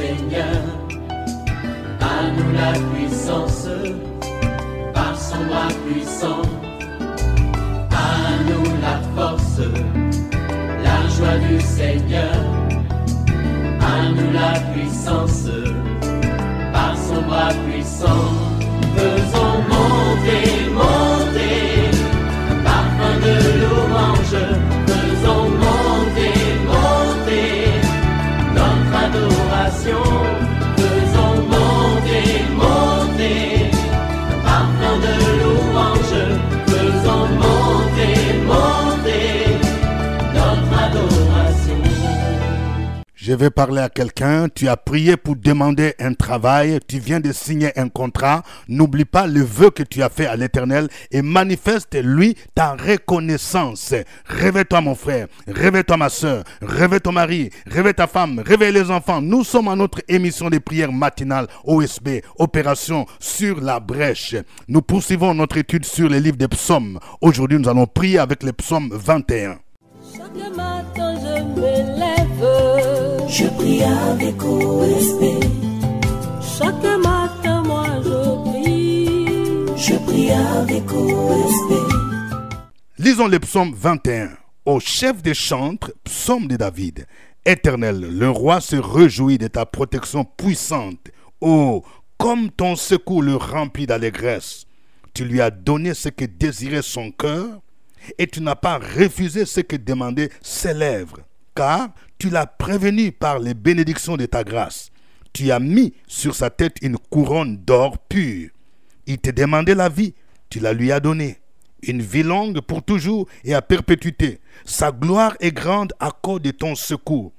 Seigneur. À nous la puissance, par son bras puissant. À nous la force, la joie du Seigneur. À nous la puissance, par son bras puissant. Faisons monter, monter, parfum de louange. Faisons monter, monter, notre adoration. Faisons monter, monter, parfum de louange. Faisons monter, monter, notre adoration. Je vais parler à quelqu'un, tu as prié pour demander un travail, tu viens de signer un contrat, n'oublie pas le vœu que tu as fait à l'Éternel et manifeste-lui ta reconnaissance. Réveille-toi mon frère, réveille-toi ma soeur, réveille ton mari, réveille ta femme, réveille les enfants. Nous sommes à notre émission de prière matinale OSB, Opération sur la brèche. Nous poursuivons notre étude sur les livres des psaumes. Aujourd'hui, nous allons prier avec le psaume 21. Chaque matin je me lève, je prie avec OSB. Chaque matin moi je prie avec OSB. Lisons le psaume 21. Au chef des chantres, psaume de David. Éternel, le roi se réjouit de ta protection puissante. Oh, comme ton secours le remplit d'allégresse. Tu lui as donné ce que désirait son cœur, et tu n'as pas refusé ce que demandaient ses lèvres, car tu l'as prévenu par les bénédictions de ta grâce. Tu as mis sur sa tête une couronne d'or pur. Il te demandait la vie, tu la lui as donnée. Une vie longue pour toujours et à perpétuité. Sa gloire est grande à cause de ton secours.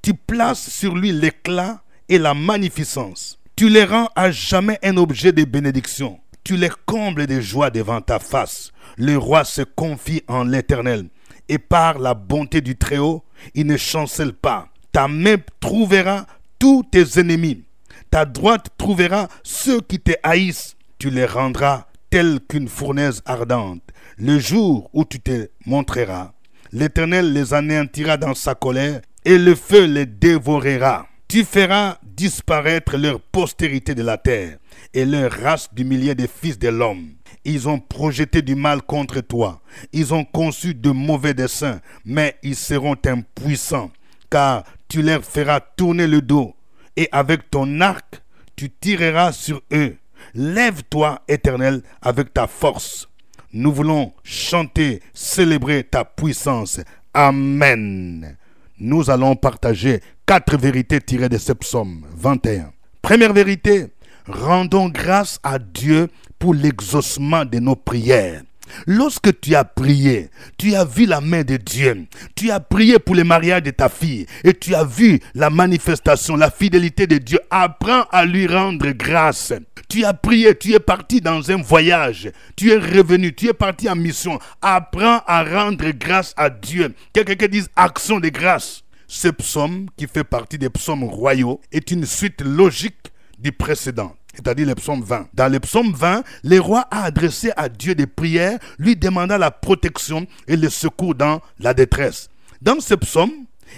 Tu places sur lui l'éclat et la magnificence. Tu les rends à jamais un objet de bénédiction. Tu les combles de joie devant ta face. Le roi se confie en l'Éternel. Et par la bonté du Très-Haut, il ne chancelle pas. Ta main trouvera tous tes ennemis. Ta droite trouvera ceux qui te haïssent. Tu les rendras tels qu'une fournaise ardente. Le jour où tu te montreras, l'Éternel les anéantira dans sa colère et le feu les dévorera. Tu feras disparaître leur postérité de la terre et leur race du millier des fils de l'homme. Ils ont projeté du mal contre toi. Ils ont conçu de mauvais desseins, mais ils seront impuissants, car tu leur feras tourner le dos, et avec ton arc, tu tireras sur eux. Lève-toi, Éternel, avec ta force. Nous voulons chanter, célébrer ta puissance. Amen. Nous allons partager 4 vérités tirées de ce psaume 21. Première vérité, rendons grâce à Dieu pour l'exaucement de nos prières. Lorsque tu as prié, tu as vu la main de Dieu. Tu as prié pour le mariage de ta fille et tu as vu la manifestation, la fidélité de Dieu. Apprends à lui rendre grâce. Tu as prié, tu es parti dans un voyage, tu es revenu, tu es parti en mission. Apprends à rendre grâce à Dieu. Quelqu'un dise action de grâce. Ce psaume, qui fait partie des psaumes royaux, est une suite logique du précédent, c'est-à-dire le psaume 20. Dans le psaume 20, le roi a adressé à Dieu des prières, lui demandant la protection et le secours dans la détresse. Dans ce psaume,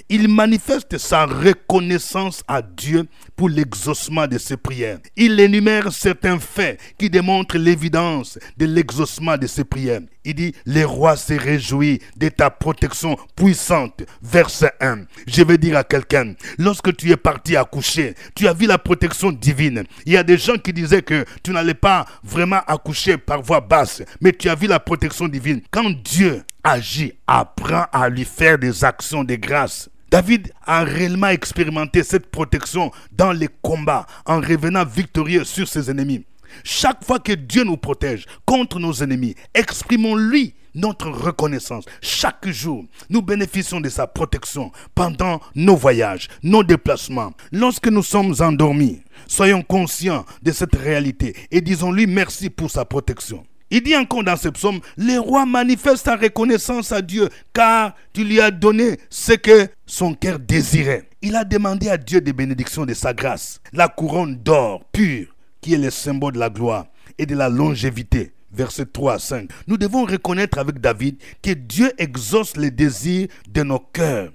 il manifeste sa reconnaissance à Dieu pour l'exaucement de ses prières. Il énumère certains faits qui démontrent l'évidence de l'exaucement de ses prières. Il dit, le roi se réjouit de ta protection puissante. Verset 1. Je vais dire à quelqu'un, lorsque tu es parti accoucher, tu as vu la protection divine. Il y a des gens qui disaient que tu n'allais pas vraiment accoucher par voie basse, mais tu as vu la protection divine. Quand Dieu agit, apprends à lui faire des actions de grâce. David a réellement expérimenté cette protection dans les combats en revenant victorieux sur ses ennemis. Chaque fois que Dieu nous protège contre nos ennemis, exprimons-lui notre reconnaissance. Chaque jour, nous bénéficions de sa protection pendant nos voyages, nos déplacements. Lorsque nous sommes endormis, soyons conscients de cette réalité et disons-lui merci pour sa protection. Il dit encore dans ce psaume, le roi manifeste sa reconnaissance à Dieu car tu lui as donné ce que son cœur désirait. Il a demandé à Dieu des bénédictions de sa grâce, la couronne d'or pure qui est le symbole de la gloire et de la longévité. Versets 3 à 5. Nous devons reconnaître avec David que Dieu exauce les désirs de nos cœurs,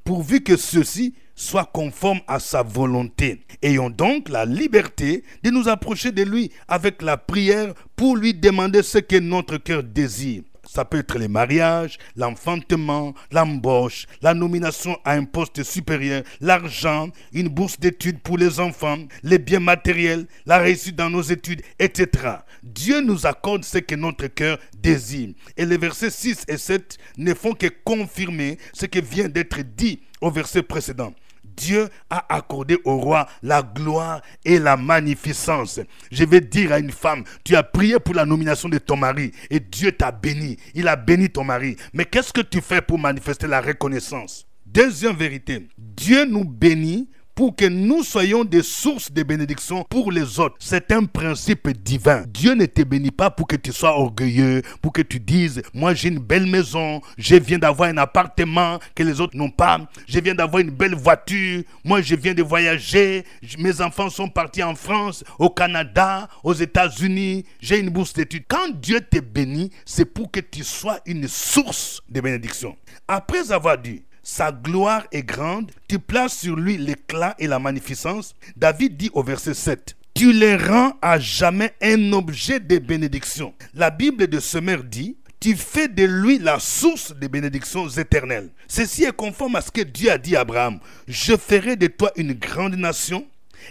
pourvu que ceux-ci soit conforme à sa volonté. Ayons donc la liberté de nous approcher de lui avec la prière pour lui demander ce que notre cœur désire. Ça peut être les mariages, l'enfantement, l'embauche, la nomination à un poste supérieur, l'argent, une bourse d'études pour les enfants, les biens matériels, la réussite dans nos études, etc. Dieu nous accorde ce que notre cœur désire. Et les versets 6 et 7 ne font que confirmer ce qui vient d'être dit au verset précédent. Dieu a accordé au roi la gloire et la magnificence. Je vais dire à une femme, tu as prié pour la nomination de ton mari et Dieu t'a béni. Il a béni ton mari. Mais qu'est-ce que tu fais pour manifester la reconnaissance? Deuxième vérité, Dieu nous bénit pour que nous soyons des sources de bénédiction pour les autres. C'est un principe divin. Dieu ne te bénit pas pour que tu sois orgueilleux, pour que tu dises, moi j'ai une belle maison, je viens d'avoir un appartement que les autres n'ont pas, je viens d'avoir une belle voiture, moi je viens de voyager, mes enfants sont partis en France, au Canada, aux États-Unis, j'ai une bourse d'études. Quand Dieu te bénit, c'est pour que tu sois une source de bénédiction. Après avoir dit, sa gloire est grande, tu places sur lui l'éclat et la magnificence. David dit au verset 7, tu les rends à jamais un objet de bénédiction. La Bible de Semeur dit, tu fais de lui la source des bénédictions éternelles. Ceci est conforme à ce que Dieu a dit à Abraham. Je ferai de toi une grande nation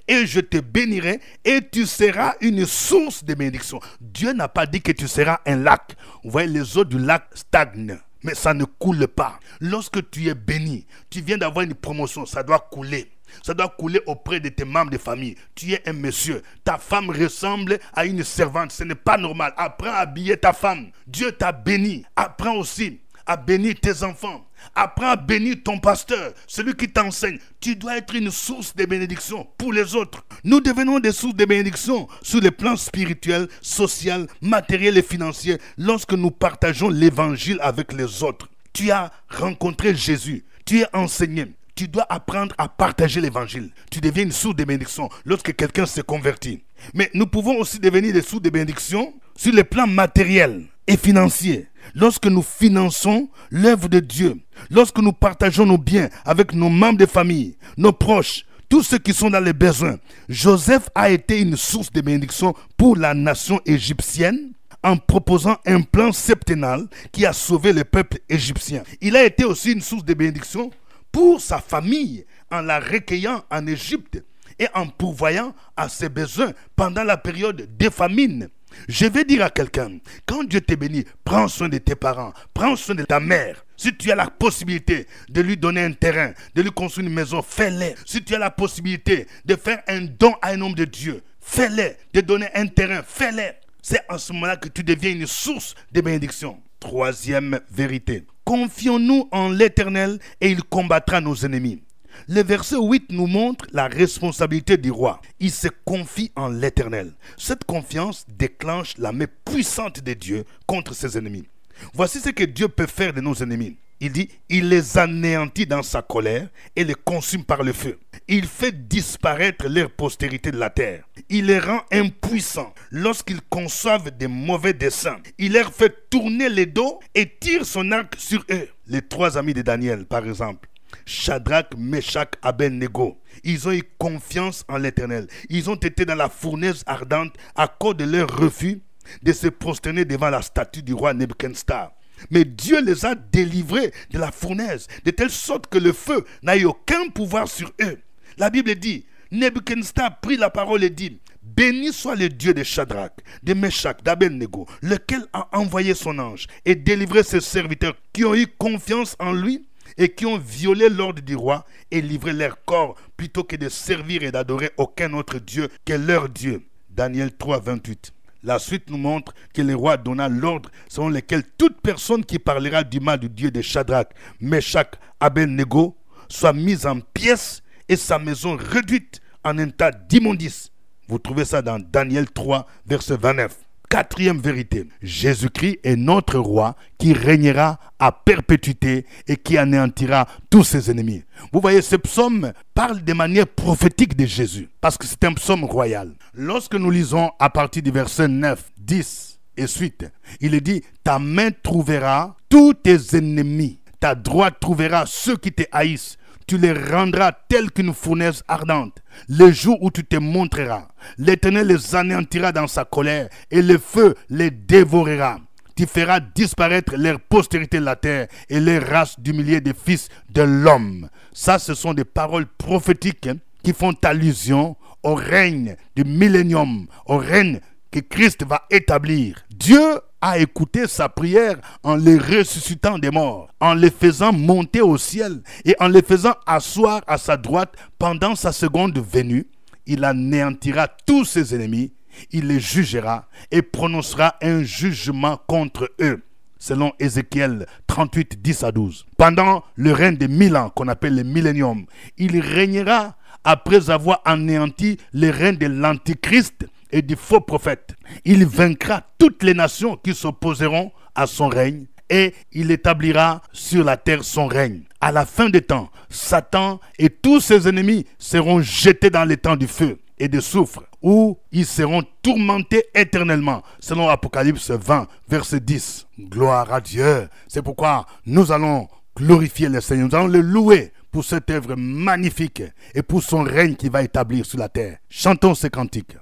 et je te bénirai et tu seras une source de bénédiction. Dieu n'a pas dit que tu seras un lac. Vous voyez, les eaux du lac stagnent. Mais ça ne coule pas. Lorsque tu es béni, tu viens d'avoir une promotion, ça doit couler. Ça doit couler auprès de tes membres de famille. Tu es un monsieur. Ta femme ressemble à une servante. Ce n'est pas normal. Apprends à habiller ta femme. Dieu t'a béni. Apprends aussi à bénir tes enfants. Apprends à bénir ton pasteur, celui qui t'enseigne. Tu dois être une source de bénédiction pour les autres. Nous devenons des sources de bénédiction sur les plans spirituels, social, matériel et financier lorsque nous partageons l'évangile avec les autres. Tu as rencontré Jésus, tu es enseigné. Tu dois apprendre à partager l'évangile. Tu deviens une source de bénédiction lorsque quelqu'un se convertit. Mais nous pouvons aussi devenir des sources de bénédiction sur les plans matériels et financiers. Lorsque nous finançons l'œuvre de Dieu, lorsque nous partageons nos biens avec nos membres de famille, nos proches, tous ceux qui sont dans les besoins. Joseph a été une source de bénédiction pour la nation égyptienne en proposant un plan septennal qui a sauvé le peuple égyptien. Il a été aussi une source de bénédiction pour sa famille en la recueillant en Égypte et en pourvoyant à ses besoins pendant la période des famines. Je vais dire à quelqu'un, quand Dieu te bénit, prends soin de tes parents, prends soin de ta mère. Si tu as la possibilité de lui donner un terrain, de lui construire une maison, fais-le. Si tu as la possibilité de faire un don à un homme de Dieu, fais-le. De donner un terrain, fais-le. C'est en ce moment-là que tu deviens une source de bénédiction. Troisième vérité. Confions-nous en l'Éternel et il combattra nos ennemis. Le verset 8 nous montre la responsabilité du roi. Il se confie en l'Éternel. Cette confiance déclenche la main puissante de Dieu contre ses ennemis. Voici ce que Dieu peut faire de nos ennemis. Il dit, il les anéantit dans sa colère et les consume par le feu. Il fait disparaître leur postérité de la terre. Il les rend impuissants lorsqu'ils conçoivent des mauvais desseins. Il leur fait tourner les dos et tire son arc sur eux. Les trois amis de Daniel, par exemple. Shadrach, Meshach, Abednego. Ils ont eu confiance en l'Éternel. Ils ont été dans la fournaise ardente à cause de leur refus de se prosterner devant la statue du roi Nebuchadnezzar. Mais Dieu les a délivrés de la fournaise, de telle sorte que le feu n'a eu aucun pouvoir sur eux. La Bible dit, Nebuchadnezzar prit la parole et dit, béni soit le Dieu de Shadrach, de Meshach, d'Abednego, lequel a envoyé son ange et délivré ses serviteurs qui ont eu confiance en lui et qui ont violé l'ordre du roi et livré leur corps plutôt que de servir et d'adorer aucun autre Dieu que leur Dieu. Daniel 3, 28. La suite nous montre que le roi donna l'ordre selon lequel toute personne qui parlera du mal du Dieu de Shadrach, Meshach, Abednego soit mise en pièces et sa maison réduite en un tas d'immondices. Vous trouvez ça dans Daniel 3, verset 29. Quatrième vérité, Jésus-Christ est notre roi qui régnera à perpétuité et qui anéantira tous ses ennemis. Vous voyez, ce psaume parle de manière prophétique de Jésus parce que c'est un psaume royal. Lorsque nous lisons à partir du verset 9, 10 et suite, il est dit, ta main trouvera tous tes ennemis, ta droite trouvera ceux qui te haïssent. tu les rendras tels qu'une fournaise ardente. Le jour où tu te montreras, l'Éternel les anéantira dans sa colère et le feu les dévorera. Tu feras disparaître leur postérité de la terre et les races du millier des fils de l'homme. Ça, ce sont des paroles prophétiques qui font allusion au règne du millénium, au règne que Christ va établir. Dieu a écouté sa prière en les ressuscitant des morts, en les faisant monter au ciel et en les faisant asseoir à sa droite pendant sa seconde venue. Il anéantira tous ses ennemis, il les jugera et prononcera un jugement contre eux. Selon Ézéchiel 38, 10 à 12. Pendant le règne de 1000 ans, qu'on appelle le millénium, il régnera après avoir anéanti le règne de l'Antichrist et du faux prophète. Il vaincra toutes les nations qui s'opposeront à son règne et il établira sur la terre son règne. À la fin des temps, Satan et tous ses ennemis seront jetés dans les temps du feu et de soufre, où ils seront tourmentés éternellement, selon Apocalypse 20, verset 10. Gloire à Dieu. C'est pourquoi nous allons glorifier le Seigneur, nous allons le louer pour cette œuvre magnifique et pour son règne qui va établir sur la terre. Chantons ces cantiques.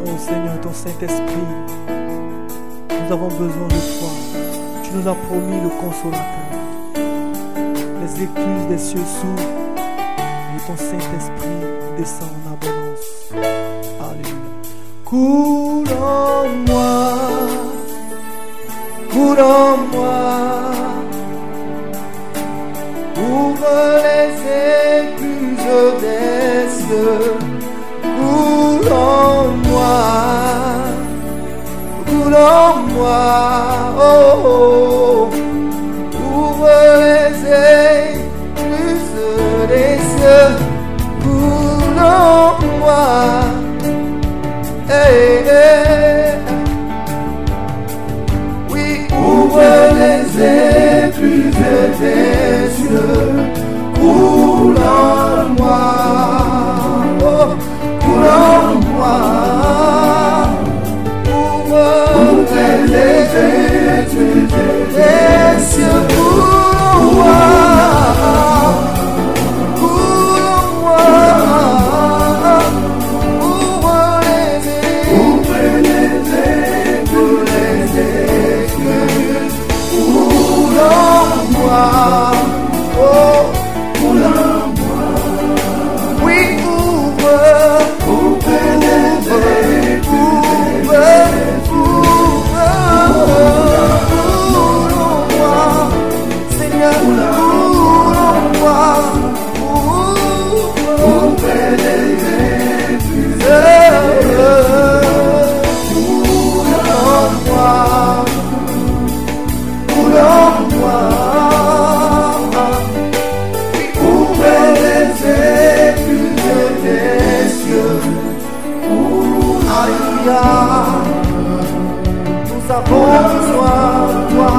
Oh Seigneur, ton Saint-Esprit, nous avons besoin de toi. Tu nous as promis le consolateur. Les écluses des cieux s'ouvrent et ton Saint-Esprit descend en abondance. Alléluia. Coule en moi, coule en moi, ouvre les écluses des cieux. Coule en moi, coule en moi, oh, oh. Ouvre les écluses des cieux. Coule en moi, hey, hey. Oui, ouvre les écluses des cieux. Coule en moi, oh. Coule en moi, ouvre les écluses des cieux. Coule en moi, coule en moi, ouvre les écluses des cieux. Coule en moi, oh, coule en moi. Oui, nous avons besoin de toi,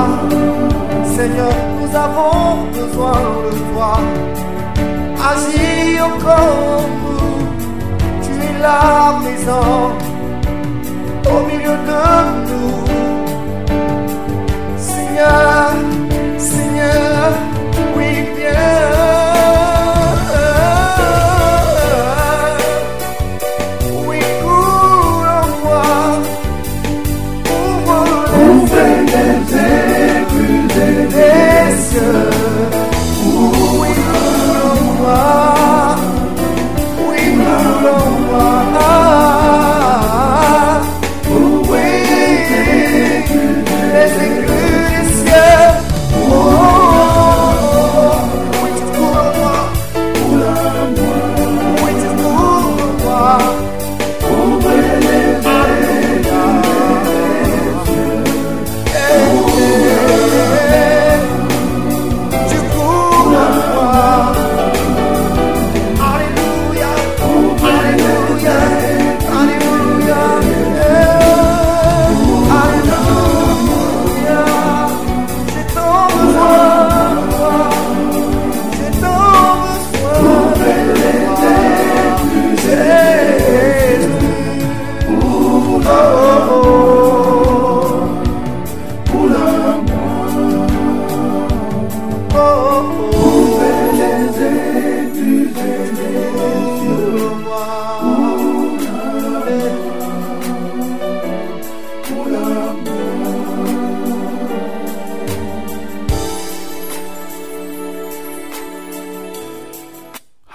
Seigneur, nous avons besoin de toi. Agis encore en nous, tu es là présent au milieu de nous. Seigneur, Seigneur, oui bien. Des cieux, oui, coule en moi, oui, coule en moi, oui, les écluses des cieux.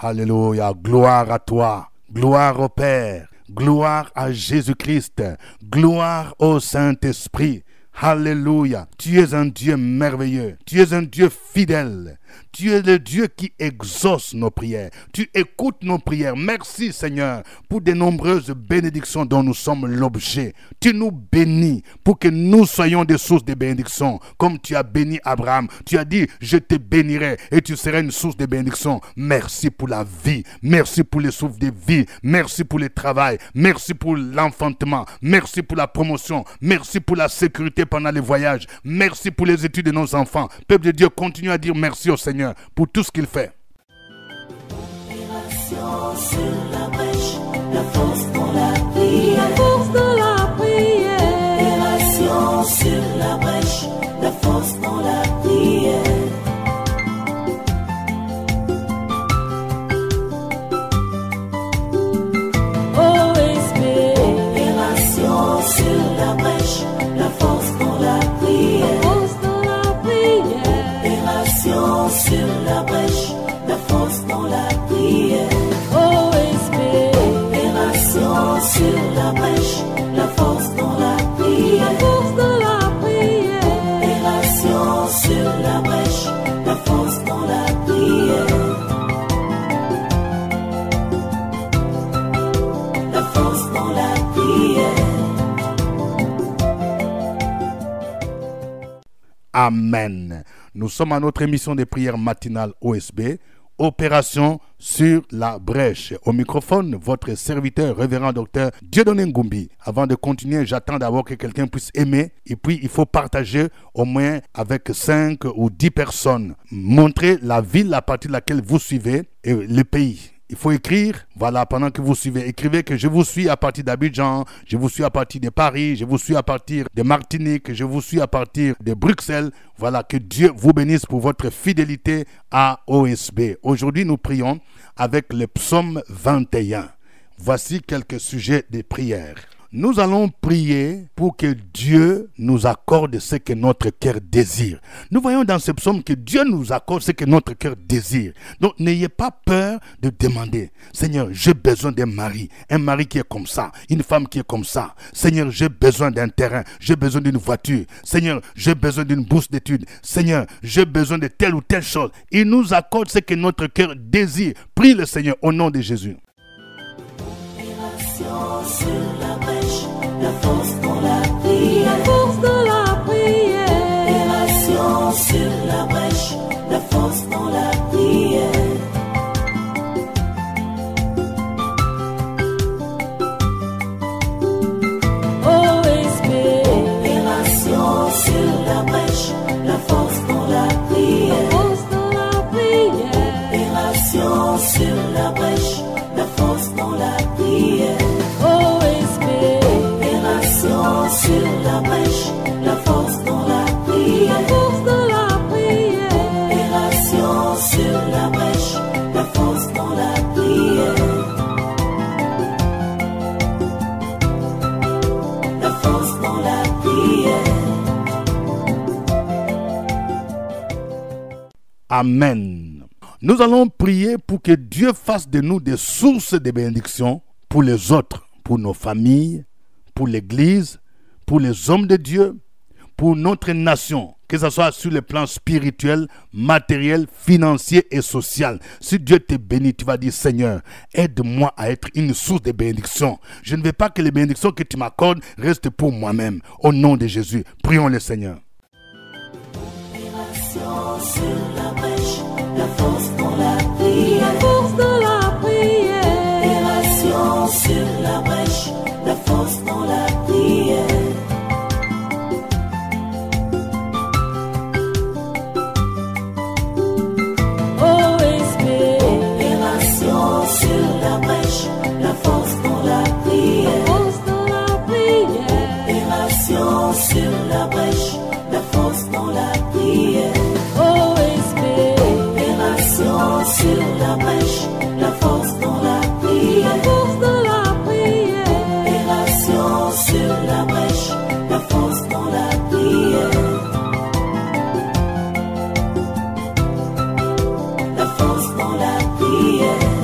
Alléluia. Gloire à toi. Gloire au Père. Gloire à Jésus-Christ. Gloire au Saint-Esprit. Alléluia. Tu es un Dieu merveilleux. Tu es un Dieu fidèle. Tu es le Dieu qui exauce nos prières. Tu écoutes nos prières. Merci Seigneur pour de nombreuses bénédictions dont nous sommes l'objet. Tu nous bénis pour que nous soyons des sources de bénédictions. Comme tu as béni Abraham. Tu as dit, je te bénirai et tu seras une source de bénédiction. Merci pour la vie. Merci pour les souffles de vie. Merci pour le travail. Merci pour l'enfantement. Merci pour la promotion. Merci pour la sécurité pendant les voyages. Merci pour les études de nos enfants. Peuple de Dieu, continue à dire merci au Seigneur pour tout ce qu'il fait. Opération sur la brèche, la force dans la prière. La force dans la prière. Opération sur la brèche, la force dans la prière. OSB. Opération sur la brèche, la force dans la prière. La force dans la prière. Opération sur la brèche, la force dans la prière. OSB. Opération sur la brèche, la force dans la prière. La force dans la prière. Opération sur la brèche, la force dans la prière. La force dans la prière. Amen. Nous sommes à notre émission de prière matinale OSB, Opération sur la brèche. Au microphone, votre serviteur, révérend docteur Dieudonné Ngumbi. Avant de continuer, j'attends d'abord que quelqu'un puisse aimer et puis il faut partager au moins avec 5 ou 10 personnes. Montrer la ville à partir de laquelle vous suivez et le pays. Il faut écrire, voilà, pendant que vous suivez, écrivez que je vous suis à partir d'Abidjan, je vous suis à partir de Paris, je vous suis à partir de Martinique, je vous suis à partir de Bruxelles. Voilà, que Dieu vous bénisse pour votre fidélité à OSB. Aujourd'hui, nous prions avec le psaume 21. Voici quelques sujets de prière. Nous allons prier pour que Dieu nous accorde ce que notre cœur désire. Nous voyons dans ce psaume que Dieu nous accorde ce que notre cœur désire. Donc n'ayez pas peur de demander. Seigneur, j'ai besoin d'un mari. Un mari qui est comme ça. Une femme qui est comme ça. Seigneur, j'ai besoin d'un terrain. J'ai besoin d'une voiture. Seigneur, j'ai besoin d'une bourse d'études. Seigneur, j'ai besoin de telle ou telle chose. Il nous accorde ce que notre cœur désire. Prie le Seigneur au nom de Jésus. Sur la brèche, la force dans la prière. La force dans la prière. Opération sur la brèche, la force dans la prière. OSB. Opération sur la brèche, la force dans la prière. La force dans la prière. Opération sur la brèche, la force dans la prière. Sur la brèche, la force dans la prière. La force dans la prière. Opération sur la brèche, la force dans la prière. La force dans la prière. Amen. Nous allons prier pour que Dieu fasse de nous des sources de bénédiction pour les autres, pour nos familles, pour l'Église, pour les hommes de Dieu, pour notre nation, que ce soit sur le plan spirituel, matériel, financier et social. Si Dieu te bénit, tu vas dire, Seigneur, aide-moi à être une source de bénédiction. Je ne veux pas que les bénédictions que tu m'accordes restent pour moi-même. Au nom de Jésus, prions le Seigneur. Opération sur la brèche, la force dans la prière. La force dans la prière. Opération sur la brèche, la force dans la prière. OSB. Opération sur la brèche, la force dans la prière. La force dans la prière. Opération sur la brèche, la force dans la prière. OSB. Opération sur la brèche, la force dans la prière. La force dans la prière. Opération sur la brèche, la force dans la prière. La force dans la prière.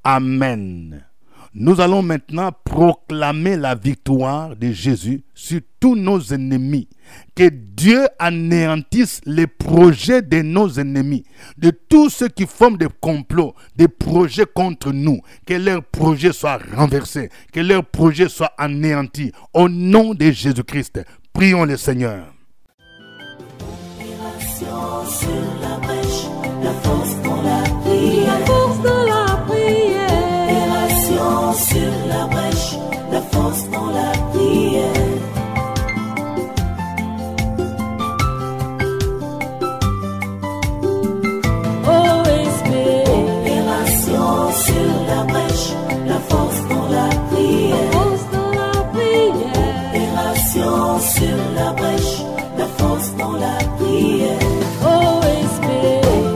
Amen. Nous allons maintenant proclamer la victoire de Jésus sur tous nos ennemis. Que Dieu anéantisse les projets de nos ennemis, de tous ceux qui forment des complots, des projets contre nous. Que leurs projets soient renversés, que leurs projets soient anéantis. Au nom de Jésus-Christ, prions le Seigneur. Opération sur la brèche, la force dans la prière. La force dans la prière. Opération sur la brèche, la force dans la prière. OSP. Opération sur la brèche, la force dans la prière. La force dans la prière. Opération sur la brèche, la force dans la prière. OSP.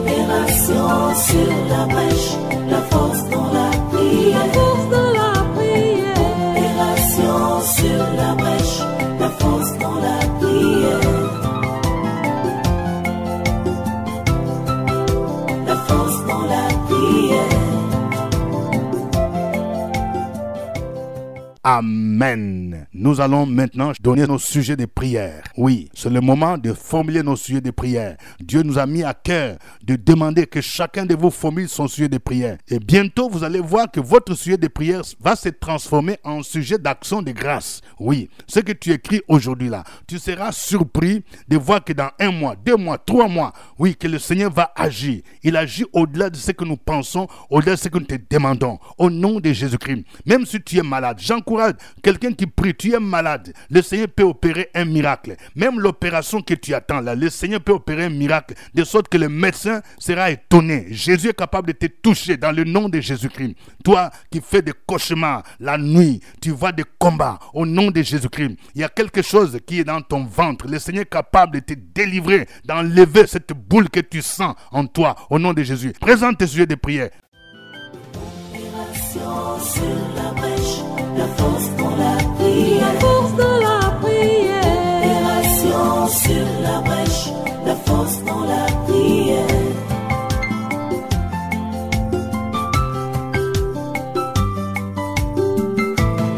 Opération sur la brèche, la force dans la prière. La force dans la prière. Opération sur la brèche, la force dans la prière. La force dans la prière. Amen. Nous allons maintenant donner nos sujets de prière. Oui, c'est le moment de formuler nos sujets de prière. Dieu nous a mis à cœur de demander que chacun de vous formule son sujet de prière. Et bientôt, vous allez voir que votre sujet de prière va se transformer en sujet d'action de grâce. Oui, ce que tu écris aujourd'hui là, tu seras surpris de voir que dans 1 mois, 2 mois, 3 mois, oui, que le Seigneur va agir. Il agit au-delà de ce que nous pensons, au-delà de ce que nous te demandons. Au nom de Jésus-Christ. Même si tu es malade, j'encourage quelqu'un qui prie, tu es malade, le Seigneur peut opérer un miracle. Même l'opération que tu attends là, le Seigneur peut opérer un miracle, de sorte que le médecin sera étonné. Jésus est capable de te toucher dans le nom de Jésus-Christ. Toi qui fais des cauchemars la nuit, tu vois des combats au nom de Jésus-Christ. Il y a quelque chose qui est dans ton ventre. Le Seigneur est capable de te délivrer, d'enlever cette boule que tu sens en toi au nom de Jésus. Présente tes yeux de prière. Opération sur la brèche, la force dans la prière. La force dans la prière. Opération sur la brèche, la force dans la prière.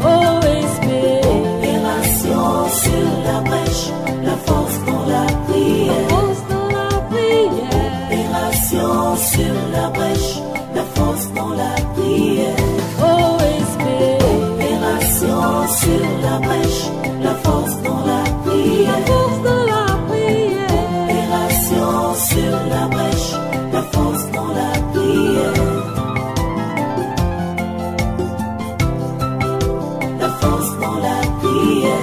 OSP. Opération sur la brèche, la force dans la La prière. force dans la prière. Opération sur la brèche, la force dans la prière. OSP. Opération sur la brèche, la force dans la La prière. force dans la prière. Opération sur la brèche, la force dans la prière. La force dans la prière.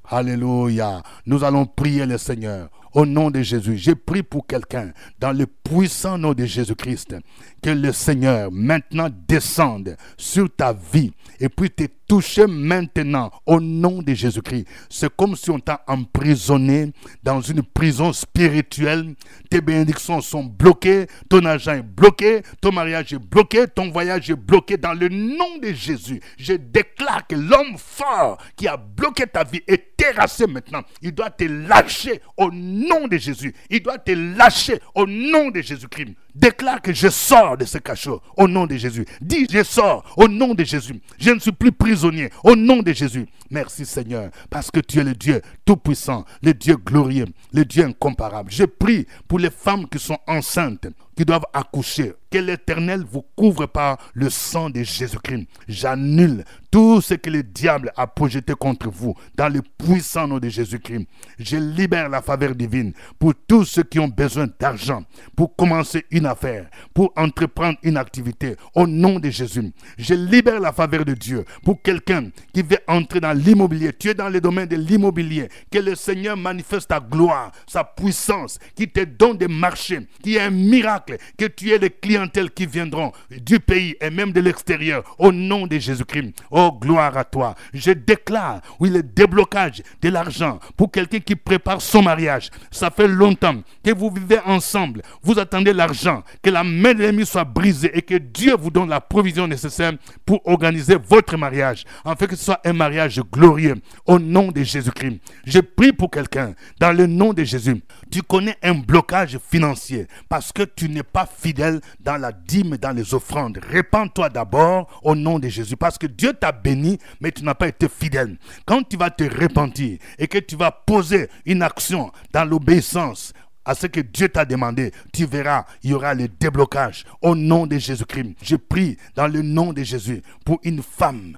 Alléluia. Nous allons prier le Seigneur. Au nom de Jésus, j'ai pris pour quelqu'un dans le puissant nom de Jésus-Christ que le Seigneur maintenant descende sur ta vie et puis te toucher maintenant au nom de Jésus-Christ. C'est comme si on t'a emprisonné dans une prison spirituelle. Tes bénédictions sont bloquées, ton argent est bloqué, ton mariage est bloqué, ton voyage est bloqué. Dans le nom de Jésus, je déclare que l'homme fort qui a bloqué ta vie est terrassé maintenant. Il doit te lâcher au nom de Jésus. Il doit te lâcher au nom de Jésus-Christ. Déclare que je sors de ce cachot au nom de Jésus. Dis, je sors au nom de Jésus. Je ne suis plus prisonnier au nom de Jésus. Merci Seigneur, parce que tu es le Dieu tout-puissant, le Dieu glorieux, le Dieu incomparable. Je prie pour les femmes qui sont enceintes, qui doivent accoucher. Que l'Éternel vous couvre par le sang de Jésus-Christ. J'annule tout ce que le diable a projeté contre vous dans le puissant nom de Jésus-Christ. Je libère la faveur divine pour tous ceux qui ont besoin d'argent, pour commencer une affaire, pour entreprendre une activité. Au nom de Jésus, je libère la faveur de Dieu pour quelqu'un qui veut entrer dans l'immobilier. Tu es dans le domaine de l'immobilier. Que le Seigneur manifeste sa gloire, sa puissance, qui te donne des marchés, qui est un miracle miracles, que tu aies les clientèles qui viendront du pays et même de l'extérieur, au nom de Jésus-Christ. Oh, gloire à toi. Je déclare, oui, le déblocage de l'argent pour quelqu'un qui prépare son mariage. Ça fait longtemps que vous vivez ensemble, vous attendez l'argent, que la main de l'ennemi soit brisée et que Dieu vous donne la provision nécessaire pour organiser votre mariage, afin que ce soit un mariage glorieux, au nom de Jésus-Christ. Je prie pour quelqu'un, dans le nom de Jésus. Tu connais un blocage financier parce que tu n'es pas fidèle dans la dîme, dans les offrandes. Répands-toi d'abord au nom de Jésus, parce que Dieu t'a béni, mais tu n'as pas été fidèle. Quand tu vas te repentir et que tu vas poser une action dans l'obéissance à ce que Dieu t'a demandé, tu verras, il y aura le déblocage au nom de Jésus-Christ. Je prie dans le nom de Jésus pour une femme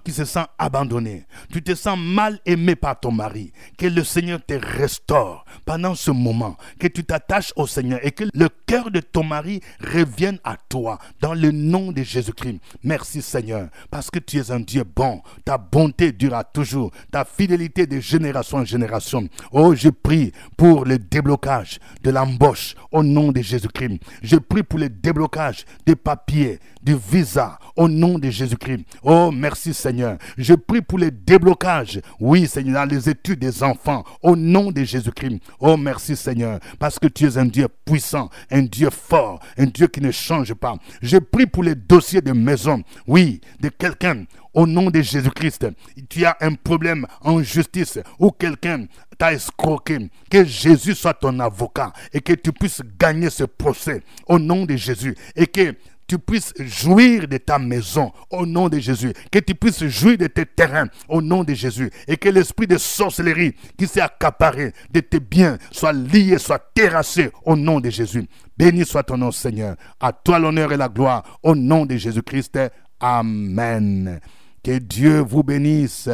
qui se sent abandonnée. Tu te sens mal aimé par ton mari. Que le Seigneur te restaure pendant ce moment. Que tu t'attaches au Seigneur et que le cœur de ton mari revienne à toi dans le nom de Jésus-Christ. Merci Seigneur, parce que tu es un Dieu bon. Ta bonté durera toujours. Ta fidélité de génération en génération. Oh, je prie pour le déblocage de l'embauche au nom de Jésus-Christ. Je prie pour le déblocage des papiers, du visa au nom de Jésus-Christ. Oh, merci Seigneur. Je prie pour le déblocage, oui Seigneur, dans les études des enfants, au nom de Jésus-Christ. Oh, merci Seigneur, parce que tu es un Dieu puissant, un Dieu fort, un Dieu qui ne change pas. Je prie pour les dossiers de maison, oui, de quelqu'un, au nom de Jésus-Christ. Tu as un problème en justice ou quelqu'un t'a escroqué. Que Jésus soit ton avocat et que tu puisses gagner ce procès au nom de Jésus et que tu puisses jouir de ta maison au nom de Jésus, que tu puisses jouir de tes terrains au nom de Jésus et que l'esprit de sorcellerie qui s'est accaparé de tes biens soit lié, soit terrassé au nom de Jésus. Béni soit ton nom Seigneur, à toi l'honneur et la gloire au nom de Jésus-Christ. Amen. Que Dieu vous bénisse.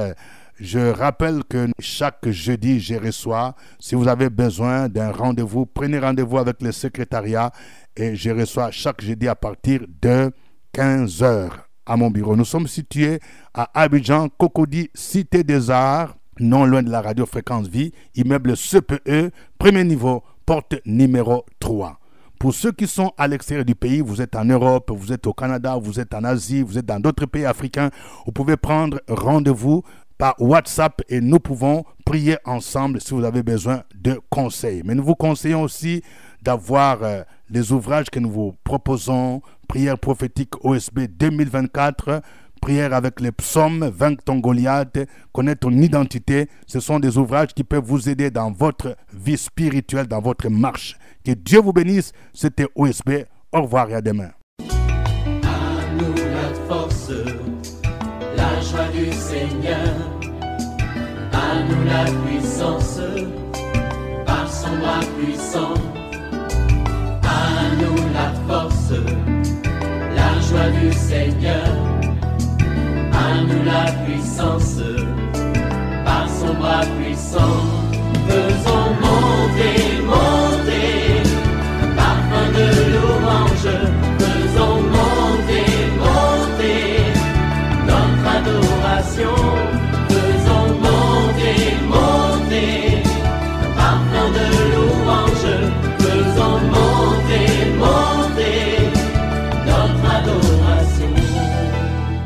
Je rappelle que chaque jeudi, je reçois, si vous avez besoin d'un rendez-vous, prenez rendez-vous avec le secrétariat et je reçois chaque jeudi à partir de 15h à mon bureau. Nous sommes situés à Abidjan, Cocody, Cité des Arts, non loin de la radio Fréquence Vie, immeuble CPE, premier niveau, porte numéro 3. Pour ceux qui sont à l'extérieur du pays, vous êtes en Europe, vous êtes au Canada, vous êtes en Asie, vous êtes dans d'autres pays africains, vous pouvez prendre rendez-vous par WhatsApp et nous pouvons prier ensemble si vous avez besoin de conseils. Mais nous vous conseillons aussi d'avoir les ouvrages que nous vous proposons, prière prophétique OSB 2024, prière avec les psaumes, vaincre ton Goliath, connaître ton identité. Ce sont des ouvrages qui peuvent vous aider dans votre vie spirituelle, dans votre marche. Que Dieu vous bénisse. C'était OSB. Au revoir et à demain. À nous la force, la joie du Seigneur. À nous la puissance, par son bras puissant. À nous la force, la joie du Seigneur. À nous la puissance, par son bras puissant. Faisons monter, monter, parfum de louange. Faisons monter, monter, notre adoration.